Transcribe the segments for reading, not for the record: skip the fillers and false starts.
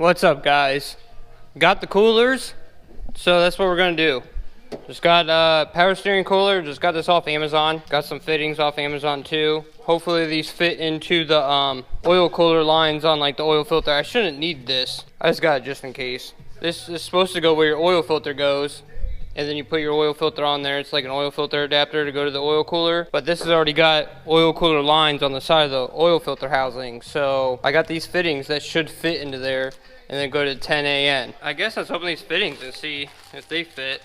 What's up, guys? Got the coolers, so that's what we're gonna do. Just got power steering cooler, just got this off Amazon. Got some fittings off Amazon too. Hopefully these fit into the oil cooler lines on like the oil filter. I shouldn't need this. I just got it just in case. This is supposed to go where your oil filter goes, and then you put your oil filter on there. It's like an oil filter adapter to go to the oil cooler, but this has already got oil cooler lines on the side of the oil filter housing. So I got these fittings that should fit into there and then go to 10 AN. I guess I was hoping these fittings and see if they fit.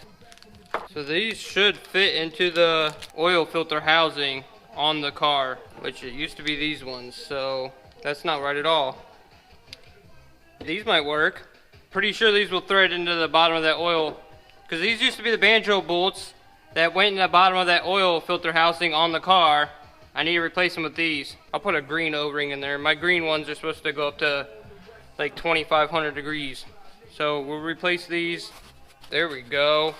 So these should fit into the oil filter housing on the car, which it used to be these ones, so that's not right at all. These might work. Pretty sure these will thread into the bottom of that oil, because these used to be the banjo bolts that went in the bottom of that oil filter housing on the car. I need to replace them with these. I'll put a green O-ring in there. My green ones are supposed to go up to like 2,500 degrees. So we'll replace these. There we go.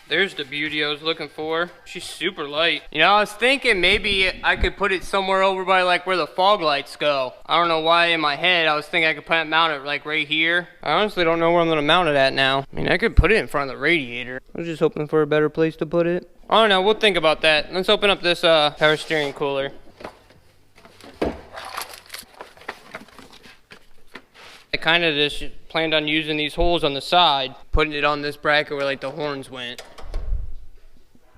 There's the beauty I was looking for. She's super light. You know, I was thinking maybe I could put it somewhere over by like where the fog lights go. I don't know why in my head I was thinking I could mount it like right here. I honestly don't know where I'm gonna mount it at now. I mean, I could put it in front of the radiator. I was just hoping for a better place to put it. I don't know, we'll think about that. Let's open up this power steering cooler. I kind of just planned on using these holes on the side, putting it on this bracket where like the horns went.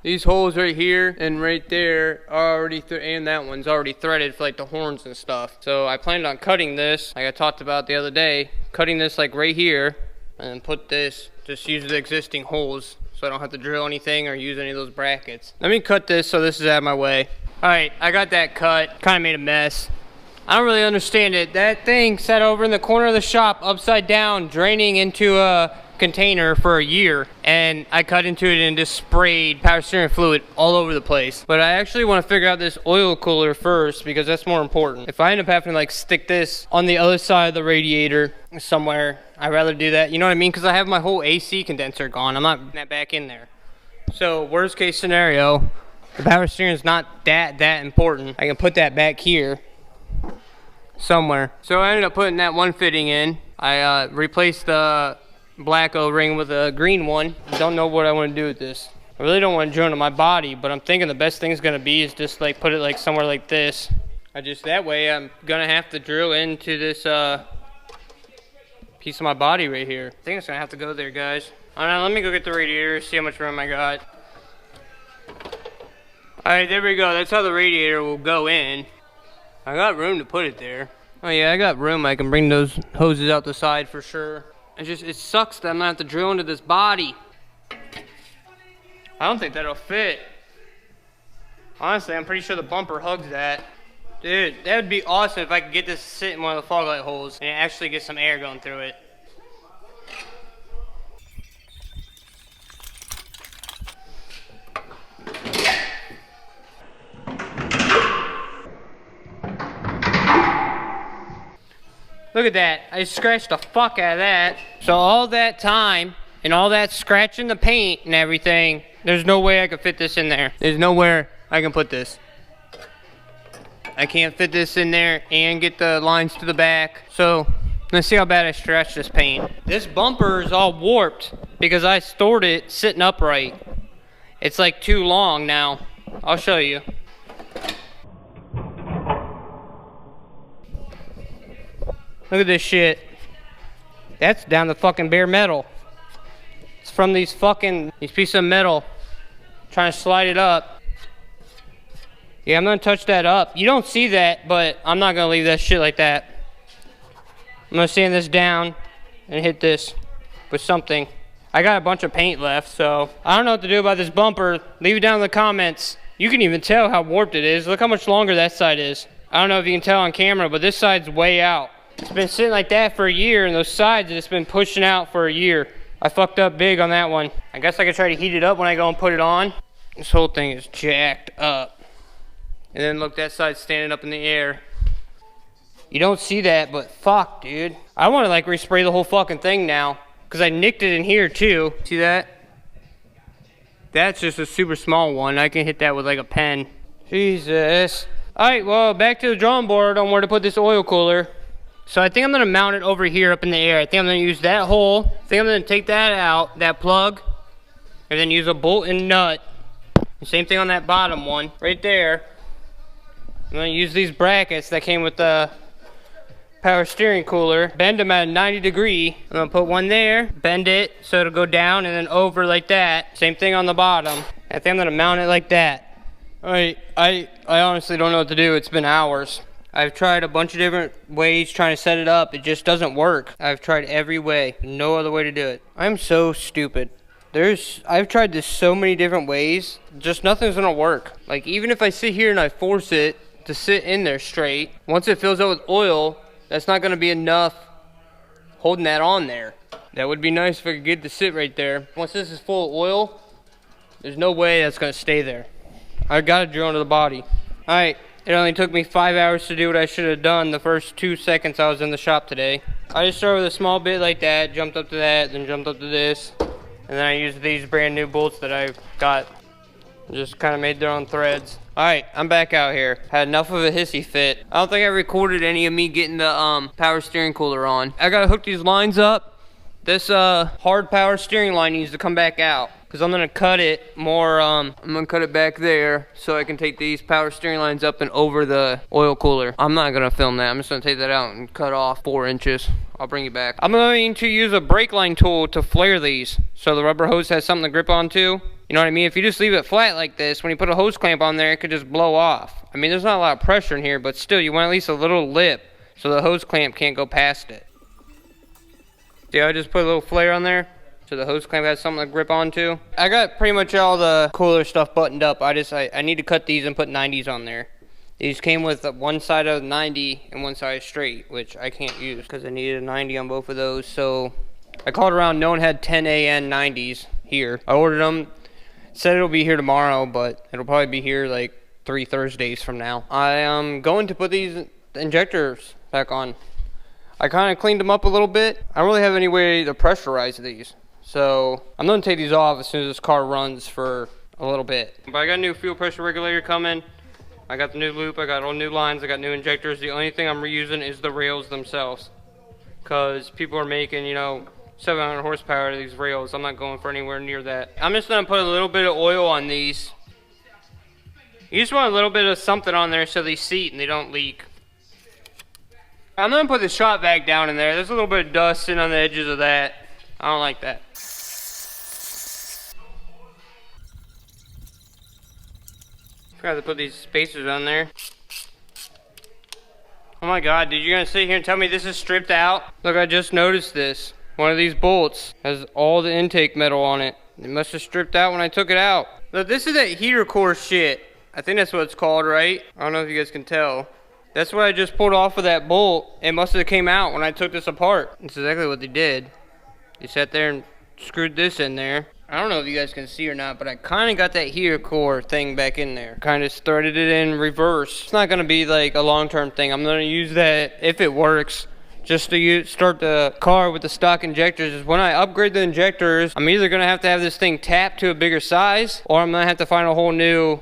These holes right here and right there are already, and that one's already threaded for like the horns and stuff. So I planned on cutting this, like I talked about the other day, cutting this like right here, and then put this, just use the existing holes so I don't have to drill anything or use any of those brackets. Let me cut this so this is out of my way. All right, I got that cut, kind of made a mess. I don't really understand it. That thing sat over in the corner of the shop upside down, draining into a container for a year, and I cut into it and just sprayed power steering fluid all over the place. But I actually want to figure out this oil cooler first, because that's more important. If I end up having to like stick this on the other side of the radiator somewhere, I'd rather do that, you know what I mean? Because I have my whole AC condenser gone. I'm not putting that back in there. So worst case scenario, the power steering is not that important. I can put that back here somewhere. So I ended up putting that one fitting in. I replaced the black O-ring with a green one. Don't know what I want to do with this. I really don't want to drill into my body, but I'm thinking the best thing is going to be is just like put it like somewhere like this. That way I'm going to have to drill into this piece of my body right here. I think it's going to have to go there, guys. All right, let me go get the radiator, see how much room I got. All right, there we go. That's how the radiator will go in. I got room to put it there. Oh yeah, I got room. I can bring those hoses out the side for sure. It sucks that I'm gonna have to drill into this body. I don't think that'll fit. Honestly, I'm pretty sure the bumper hugs that. Dude, that would be awesome if I could get this to sit in one of the fog light holes and actually get some air going through it. Look at that, I scratched the fuck out of that. So all that time and all that scratching the paint and everything, there's no way I could fit this in there. There's nowhere I can put this. I can't fit this in there and get the lines to the back. So let's see how bad I scratched this paint. This bumper is all warped because I stored it sitting upright. It's like too long now. I'll show you. Look at this shit. That's down to fucking bare metal. It's from these pieces of metal. Trying to slide it up. Yeah, I'm gonna touch that up. You don't see that, but I'm not gonna leave that shit like that. I'm gonna sand this down and hit this with something. I got a bunch of paint left, so I don't know what to do about this bumper. Leave it down in the comments. You can even tell how warped it is. Look how much longer that side is. I don't know if you can tell on camera, but this side's way out. It's been sitting like that for a year, and those sides have just been pushing out for a year. I fucked up big on that one. I guess I could try to heat it up when I go and put it on. This whole thing is jacked up. And then look, that side's standing up in the air. You don't see that, but fuck, dude. I want to like respray the whole fucking thing now, because I nicked it in here too. See that? That's just a super small one. I can hit that with like a pen. Jesus. All right, well, back to the drawing board on where to put this oil cooler. So I think I'm gonna mount it over here up in the air. I think I'm gonna use that hole. I think I'm gonna take that out, that plug, and then use a bolt and nut. And same thing on that bottom one, right there. I'm gonna use these brackets that came with the power steering cooler, bend them at a 90 degree. I'm gonna put one there, bend it so it'll go down and then over like that. Same thing on the bottom. I think I'm gonna mount it like that. All right, I honestly don't know what to do. It's been hours. I've tried a bunch of different ways trying to set it up. It just doesn't work. I've tried every way, no other way to do it. I'm so stupid. I've tried this so many different ways, just nothing's gonna work. Like even if I sit here and I force it to sit in there straight, once it fills up with oil, that's not gonna be enough holding that on there. That would be nice if I could get it to sit right there. Once this is full of oil, there's no way that's gonna stay there. I gotta drill into the body. All right, it only took me 5 hours to do what I should have done the first 2 seconds I was in the shop today. I just started with a small bit like that, jumped up to that, then jumped up to this. And then I used these brand new bolts that I got. Just kind of made their own threads. All right, I'm back out here. Had enough of a hissy fit. I don't think I recorded any of me getting the power steering cooler on. I gotta hook these lines up. This hard power steering line needs to come back out, because I'm gonna cut it more, I'm gonna cut it back there so I can take these power steering lines up and over the oil cooler. I'm not gonna film that. I'm just gonna take that out and cut off 4 inches. I'll bring it back. I'm going to use a brake line tool to flare these so the rubber hose has something to grip onto. You know what I mean? If you just leave it flat like this, when you put a hose clamp on there, it could just blow off. I mean, there's not a lot of pressure in here, but still, you want at least a little lip so the hose clamp can't go past it. See, I just put a little flare on there so the hose clamp has something to grip onto. I got pretty much all the cooler stuff buttoned up. I need to cut these and put 90s on there. These came with one side of 90 and one side straight, which I can't use because I needed a 90 on both of those. So I called around. No one had 10 AN 90s here. I ordered them. Said it'll be here tomorrow, but it'll probably be here like 3 Thursdays from now. I am going to put these injectors back on. I kind of cleaned them up a little bit. I don't really have any way to pressurize these. So I'm going to take these off as soon as this car runs for a little bit. But I got a new fuel pressure regulator coming. I got the new loop. I got all new lines. I got new injectors. The only thing I'm reusing is the rails themselves. Because people are making, you know, 700 horsepower to these rails. I'm not going for anywhere near that. I'm just going to put a little bit of oil on these. You just want a little bit of something on there so they seat and they don't leak. I'm going to put the shop vac down in there. There's a little bit of dust sitting on the edges of that. I don't like that. Forgot to put these spacers on there. Oh my god, dude, you're going to sit here and tell me this is stripped out? Look, I just noticed this. One of these bolts has all the intake metal on it. It must have stripped out when I took it out. Look, this is that heater core shit. I think that's what it's called, right? I don't know if you guys can tell. That's what I just pulled off of that bolt. It must have came out when I took this apart. That's exactly what they did. They sat there and screwed this in there. I don't know if you guys can see or not, but I kind of got that heater core thing back in there. Kind of threaded it in reverse. It's not going to be like a long-term thing. I'm going to use that if it works. Just to start the car with the stock injectors. When I upgrade the injectors, I'm either going to have this thing tapped to a bigger size, or I'm going to have to find a whole new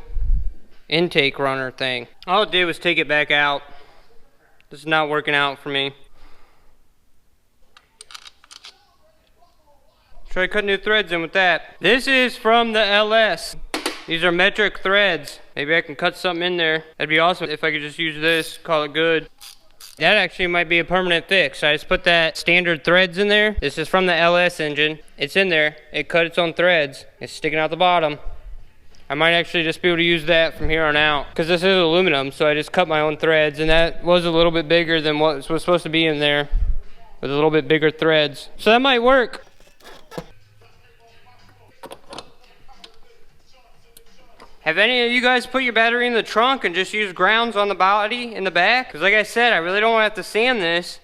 intake runner thing. All it did was take it back out. This is not working out for me. Try cutting new threads in with that. This is from the LS. These are metric threads. Maybe I can cut something in there. That'd be awesome if I could just use this, call it good. That actually might be a permanent fix. I just put that standard threads in there. This is from the LS engine. It's in there. It cut its own threads. It's sticking out the bottom. I might actually just be able to use that from here on out. Because this is aluminum, so I just cut my own threads. And that was a little bit bigger than what was supposed to be in there. With a little bit bigger threads. So that might work. Have any of you guys put your battery in the trunk and just use grounds on the body in the back? Because like I said, I really don't want to have to sand this.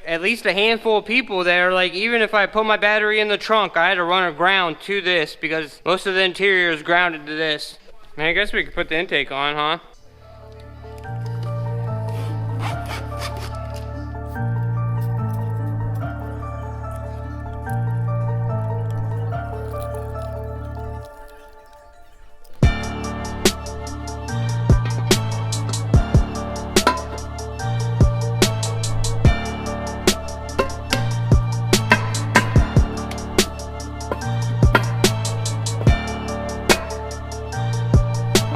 At least a handful of people that are like, even if I put my battery in the trunk, I had to run a ground to this because most of the interior is grounded to this. Man, I guess we could put the intake on, huh?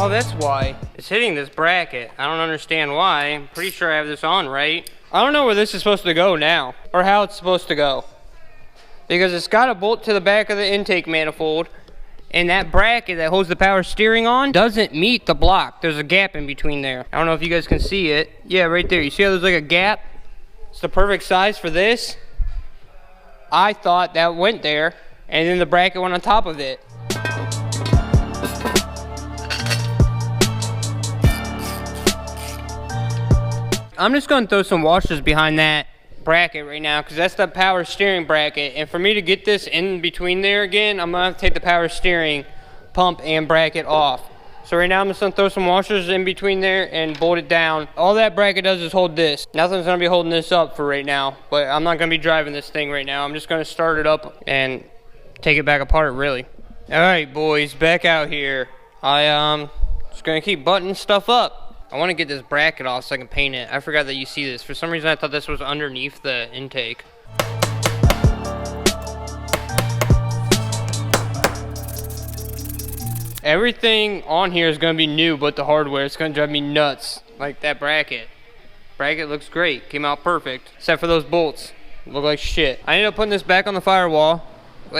Oh, that's why. It's hitting this bracket. I don't understand why. I'm pretty sure I have this on right. I don't know where this is supposed to go now, or how it's supposed to go. Because it's got a bolt to the back of the intake manifold, and that bracket that holds the power steering on doesn't meet the block. There's a gap in between there. I don't know if you guys can see it. Yeah, right there. You see how there's like a gap? It's the perfect size for this. I thought that went there, and then the bracket went on top of it. I'm just gonna throw some washers behind that bracket right now, because that's the power steering bracket, and for me to get this in between there again, I'm gonna have to take the power steering pump and bracket off. So right now I'm just gonna throw some washers in between there and bolt it down. All that bracket does is hold this. Nothing's gonna be holding this up for right now, but I'm not gonna be driving this thing right now. I'm just gonna start it up and take it back apart, really. All right, boys, back out here. Just gonna keep buttoning stuff up. I want to get this bracket off so I can paint it. I forgot that you see this. For some reason I thought this was underneath the intake. Everything on here is going to be new but the hardware. It's going to drive me nuts. Like that bracket. Bracket looks great. Came out perfect. Except for those bolts. Look like shit. I ended up putting this back on the firewall.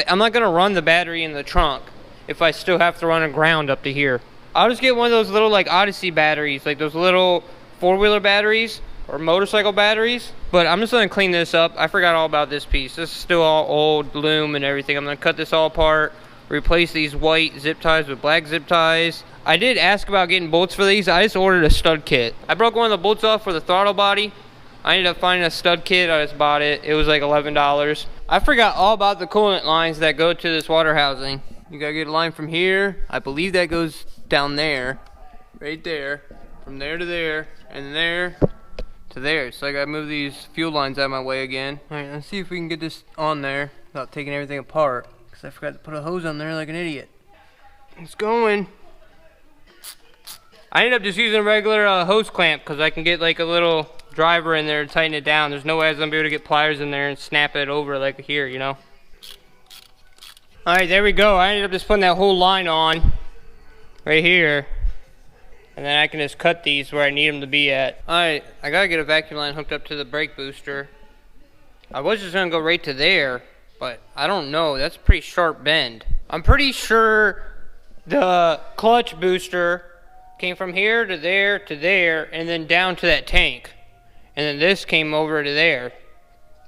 I'm not going to run the battery in the trunk if I still have to run a ground up to here. I'll just get one of those little like Odyssey batteries, like those little four-wheeler batteries or motorcycle batteries. But I'm just gonna clean this up. I forgot all about this piece. This is still all old loom and everything. I'm gonna cut this all apart, replace these white zip ties with black zip ties. I did ask about getting bolts for these. I just ordered a stud kit. I broke one of the bolts off for the throttle body. I ended up finding a stud kit. I just bought it. It was like $11. I forgot all about the coolant lines that go to this water housing. You gotta get a line from here. I believe that goes down there, right there, from there to there, and there to there. So I gotta move these fuel lines out of my way again. All right, let's see if we can get this on there without taking everything apart, because I forgot to put a hose on there like an idiot. It's going. I ended up just using a regular hose clamp, because I can get like a little driver in there to tighten it down. There's no way I was gonna be able to get pliers in there and snap it over like here, you know. All right, there we go. I ended up just putting that whole line on right here, and then I can just cut these where I need them to be at. Alright, I gotta get a vacuum line hooked up to the brake booster. I was just gonna go right to there, but I don't know. That's a pretty sharp bend. I'm pretty sure the clutch booster came from here to there, and then down to that tank. And then this came over to there,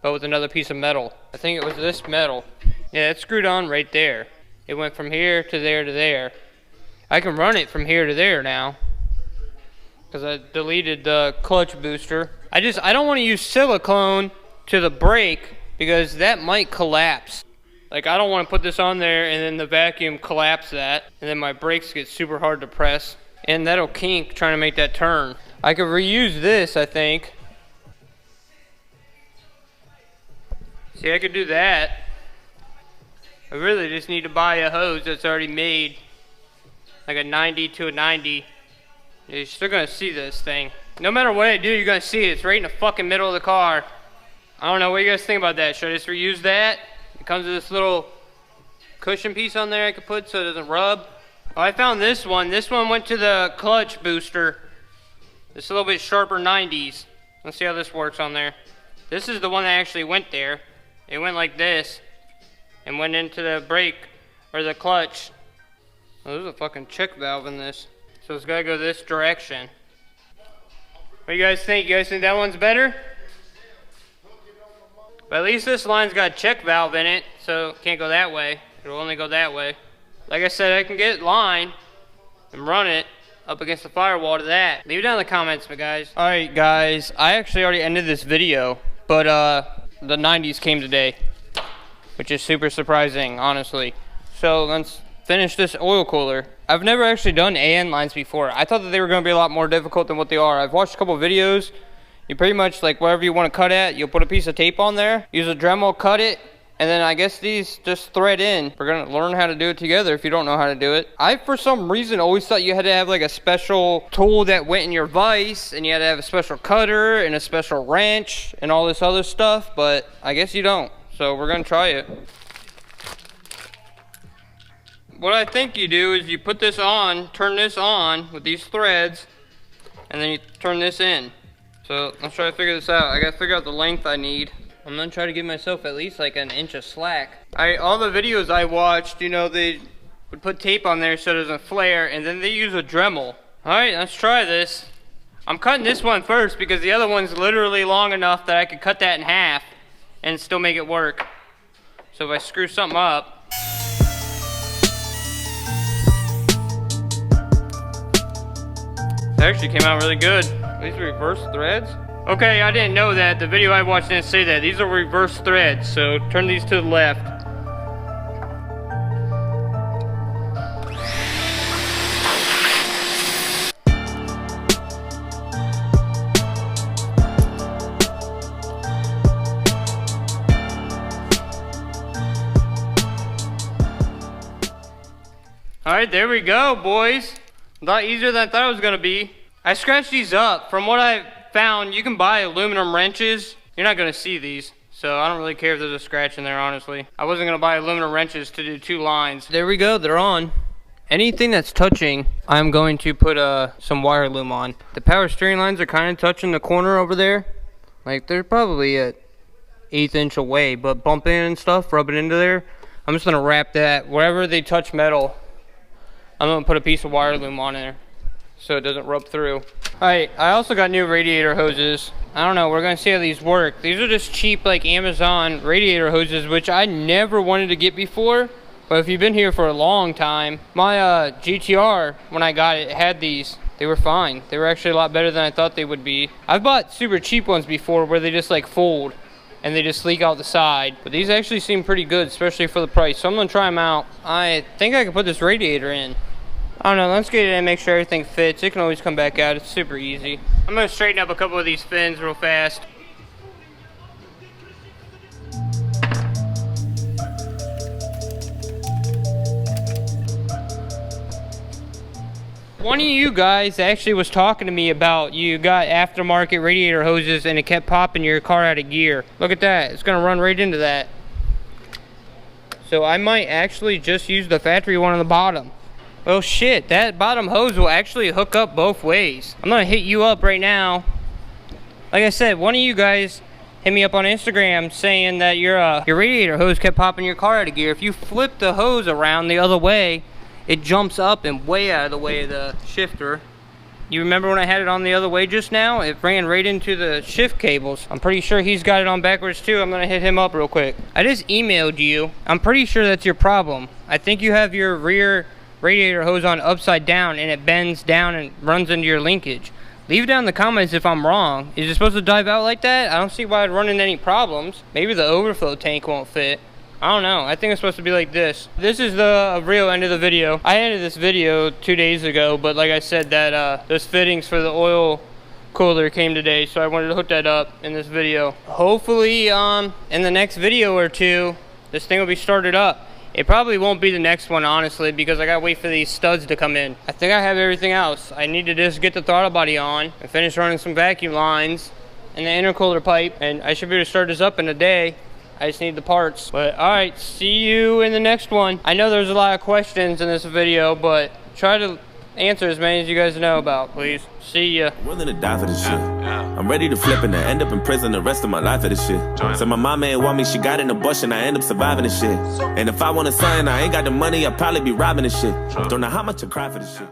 but with another piece of metal. I think it was this metal. Yeah, it's screwed on right there. It went from here to there to there. I can run it from here to there now, because I deleted the clutch booster. I don't want to use silicone to the brake, because that might collapse. Like, I don't want to put this on there and then the vacuum collapse that, and then my brakes get super hard to press, and that'll kink trying to make that turn. I could reuse this, I think. See, I could do that. I really just need to buy a hose that's already made, like a 90 to a 90. You're still gonna see this thing. No matter what I do, you're gonna see it. It's right in the fucking middle of the car. I don't know, what do you guys think about that? Should I just reuse that? It comes with this little cushion piece on there I could put so it doesn't rub. Oh, I found this one. This one went to the clutch booster. It's a little bit sharper 90s. Let's see how this works on there. This is the one that actually went there. It went like this and went into the brake, or the clutch. Oh, there's a fucking check valve in this. So it's gotta go this direction. What do you guys think? You guys think that one's better? But at least this line's got a check valve in it, so it can't go that way. It'll only go that way. Like I said, I can get line and run it up against the firewall to that. Leave it down in the comments, my guys. Alright guys, I actually already ended this video, but the 90s came today, which is super surprising, honestly. So let's finish this oil cooler. I've never actually done AN lines before. I thought that they were going to be a lot more difficult than what they are. I've watched a couple videos. You pretty much, like, wherever you want to cut at, you'll put a piece of tape on there, use a Dremel, cut it, and then I guess these just thread in. We're going to learn how to do it together if you don't know how to do it. I, for some reason, always thought you had to have like a special tool that went in your vise, and you had to have a special cutter and a special wrench and all this other stuff, but I guess you don't. So we're going to try it. what I think you do is you put this on, turn this on with these threads, and then you turn this in. So let's try to figure this out. I gotta figure out the length I need. I'm gonna try to give myself at least like an inch of slack. All the videos I watched, you know, they would put tape on there so it doesn't flare, and then they use a Dremel. All right, let's try this. I'm cutting this one first because the other one's literally long enough that I could cut that in half and still make it work. So if I screw something up. It actually came out really good. These are reverse threads. Okay, I didn't know that. The video I watched didn't say that. These are reverse threads, so turn these to the left. Alright, there we go, boys. A lot easier than I thought it was gonna be. I scratched these up. From what I found, you can buy aluminum wrenches. You're not gonna see these, so I don't really care if there's a scratch in there, honestly. I wasn't gonna buy aluminum wrenches to do 2 lines. There we go, they're on. Anything that's touching, I'm going to put some wire loom on. The power steering lines are kind of touching the corner over there. Like, they're probably at 1/8 inch away, but bumping and stuff, rubbing into there. I'm just gonna wrap that, wherever they touch metal, I'm gonna put a piece of wire loom on there so it doesn't rub through. Alright, I also got new radiator hoses. I don't know, we're gonna see how these work. These are just cheap, like, Amazon radiator hoses, which I never wanted to get before. But if you've been here for a long time, my GTR, when I got it, had these. They were fine. They were actually a lot better than I thought they would be. I've bought super cheap ones before where they just like fold and they just leak out the side. But these actually seem pretty good, especially for the price. So I'm gonna try them out. I think I can put this radiator in. I don't know, let's get it in and make sure everything fits. It can always come back out, it's super easy. I'm gonna straighten up a couple of these fins real fast. One of you guys actually was talking to me about you got aftermarket radiator hoses and it kept popping your car out of gear. Look at that, it's gonna run right into that. So I might actually just use the factory one on the bottom. Well shit, that bottom hose will actually hook up both ways. I'm gonna hit you up right now. Like I said, one of you guys hit me up on Instagram saying that your radiator hose kept popping your car out of gear. If you flip the hose around the other way, it jumps up and way out of the way of the shifter. You remember when I had it on the other way just now? It ran right into the shift cables. I'm pretty sure he's got it on backwards too. I'm gonna hit him up real quick. I just emailed you. I'm pretty sure that's your problem. I think you have your rear radiator hose on upside down and it bends down and runs into your linkage. Leave it down in the comments if I'm wrong. Is it supposed to dive out like that? I don't see why it'd run into any problems. Maybe the overflow tank won't fit. I don't know. I think it's supposed to be like this. This is the real end of the video. I ended this video 2 days ago, but like I said, that those fittings for the oil cooler came today, so I wanted to hook that up in this video. Hopefully, in the next video or two, this thing will be started up. It probably won't be the next one, honestly, because I gotta wait for these studs to come in. I think I have everything else. I need to just get the throttle body on and finish running some vacuum lines and the intercooler pipe, and I should be able to start this up in a day. I just need the parts. But alright, see you in the next one. I know there's a lot of questions in this video, but try to answer as many as you guys know about, please. See ya. I'm willing to die for this shit. I'm ready to flip and end up in prison the rest of my life for this shit. So my mama ain't want me, she got in the bush and I end up surviving this shit. And if I want a son, I ain't got the money, I'll probably be robbing this shit. Don't know how much I cry for this shit.